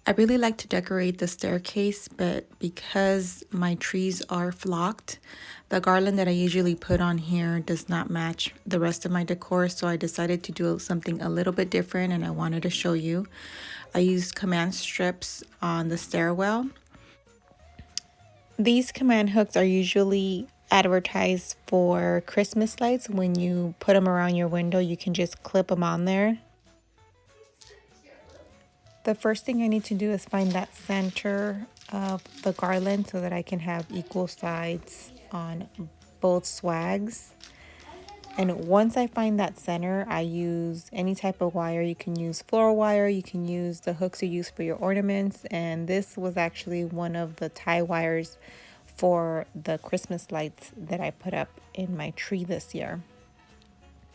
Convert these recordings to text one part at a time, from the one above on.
I really like to decorate the staircase, but because my trees are flocked, the garland that I usually put on here does not match the rest of my decor, so I decided to do something a little bit different and I wanted to show you. I used command strips on the stairwell. These command hooks are usually advertised for Christmas lights. When you put them around your window, you can just clip them on there. The first thing I need to do is find that center of the garland so that I can have equal sides on both swags. And once I find that center, I use any type of wire. You can use floral wire, you can use the hooks you use for your ornaments, and this was actually one of the tie wires for the Christmas lights that I put up in my tree this year.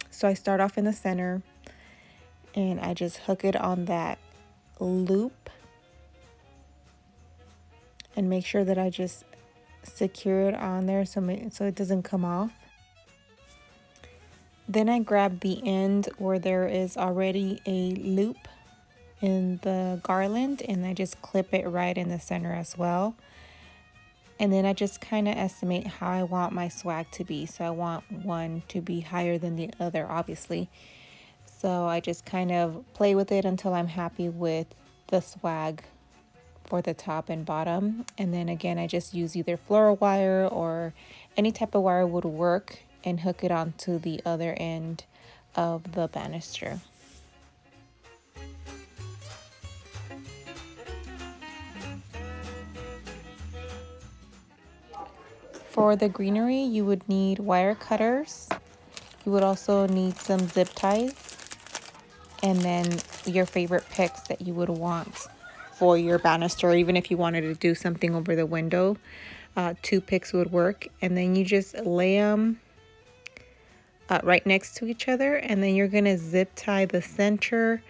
So I start off in the center and I just hook it on that loop and make sure that I just secure it on there so it doesn't come off. Then I grab the end where there is already a loop in the garland and I just clip it right in the center as well. And then I just kind of estimate how I want my swag to be. So I want one to be higher than the other, obviously. So I just kind of play with it until I'm happy with the swag for the top and bottom. And then again, I just use either floral wire or any type of wire would work and hook it onto the other end of the banister. For the greenery, you would need wire cutters. You would also need some zip ties and then your favorite picks that you would want for your banister. Even if you wanted to do something over the window, 2 picks would work. And then you just lay them right next to each other, and then you're gonna zip tie the center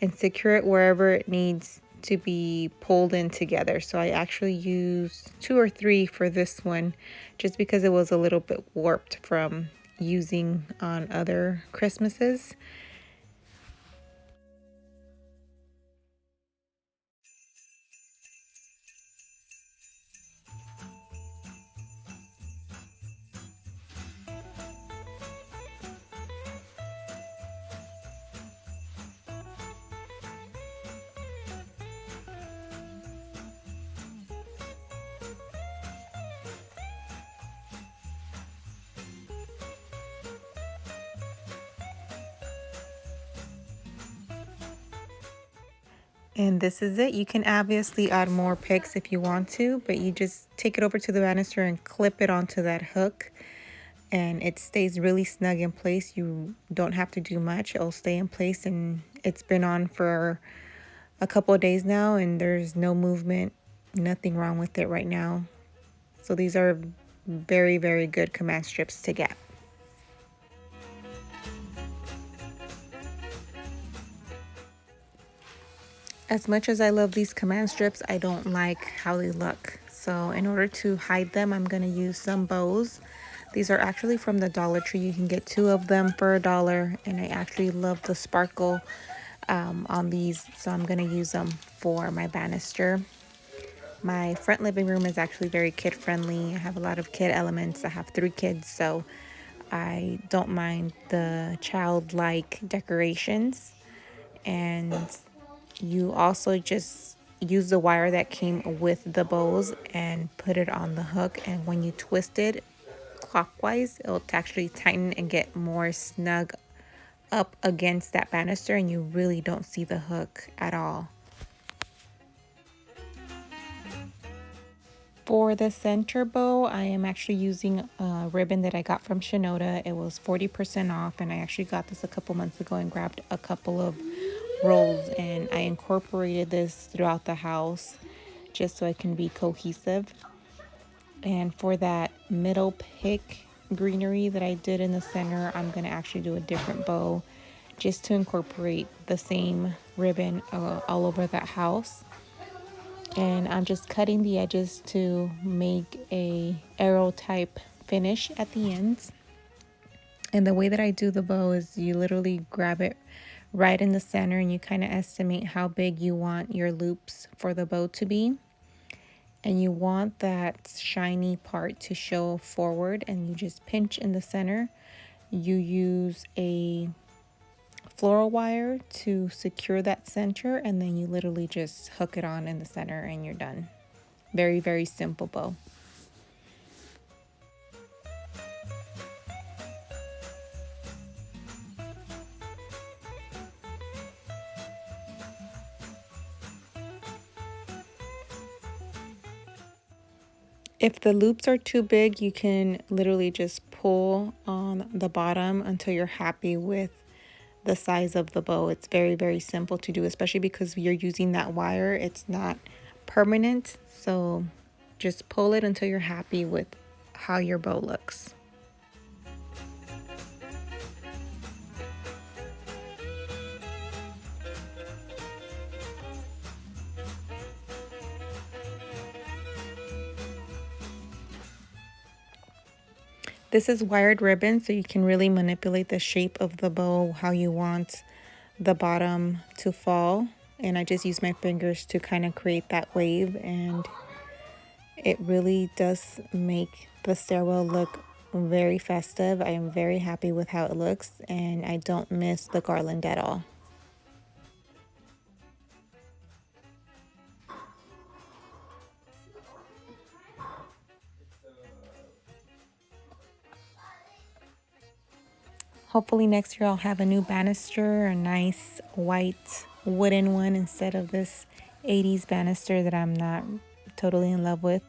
and secure it wherever it needs to be pulled in together. So I actually used 2 or 3 for this one just because it was a little bit warped from using on other Christmases. And this is it. You can obviously add more picks if you want to, but you just take it over to the banister and clip it onto that hook. And it stays really snug in place. You don't have to do much. It'll stay in place, and it's been on for a couple of days now and there's no movement, nothing wrong with it right now. So these are very, very good command strips to get. As much as I love these command strips, I don't like how they look. So in order to hide them, I'm going to use some bows. These are actually from the Dollar Tree. You can get 2 of them for $1, and I actually love the sparkle on these, so I'm going to use them for my banister. My front living room is actually very kid friendly. I have a lot of kid elements. I have 3 kids, so I don't mind the childlike decorations. And you also just use the wire that came with the bows and put it on the hook, and when you twist it clockwise, it'll actually tighten and get more snug up against that banister, and you really don't see the hook at all. For the center bow, I am actually using a ribbon that I got from Shinoda. It was 40% off, and I actually got this a couple months ago and grabbed a couple of rolls, and I incorporated this throughout the house just so it can be cohesive. And for that middle pick greenery that I did in the center, I'm going to actually do a different bow just to incorporate the same ribbon all over that house. And I'm just cutting the edges to make a arrow type finish at the ends. And the way that I do the bow is you literally grab it right in the center, and you kind of estimate how big you want your loops for the bow to be. And you want that shiny part to show forward, and you just pinch in the center. You use a floral wire to secure that center, and then you literally just hook it on in the center and you're done. Very, very simple bow. If the loops are too big, you can literally just pull on the bottom until you're happy with the size of the bow. It's very, very simple to do, especially because you're using that wire. It's not permanent, so just pull it until you're happy with how your bow looks. This is wired ribbon, so you can really manipulate the shape of the bow how you want the bottom to fall. And I just use my fingers to kind of create that wave, and it really does make the stairwell look very festive. I am very happy with how it looks, and I don't miss the garland at all. Hopefully next year I'll have a new banister, a nice white wooden one instead of this 80s banister that I'm not totally in love with.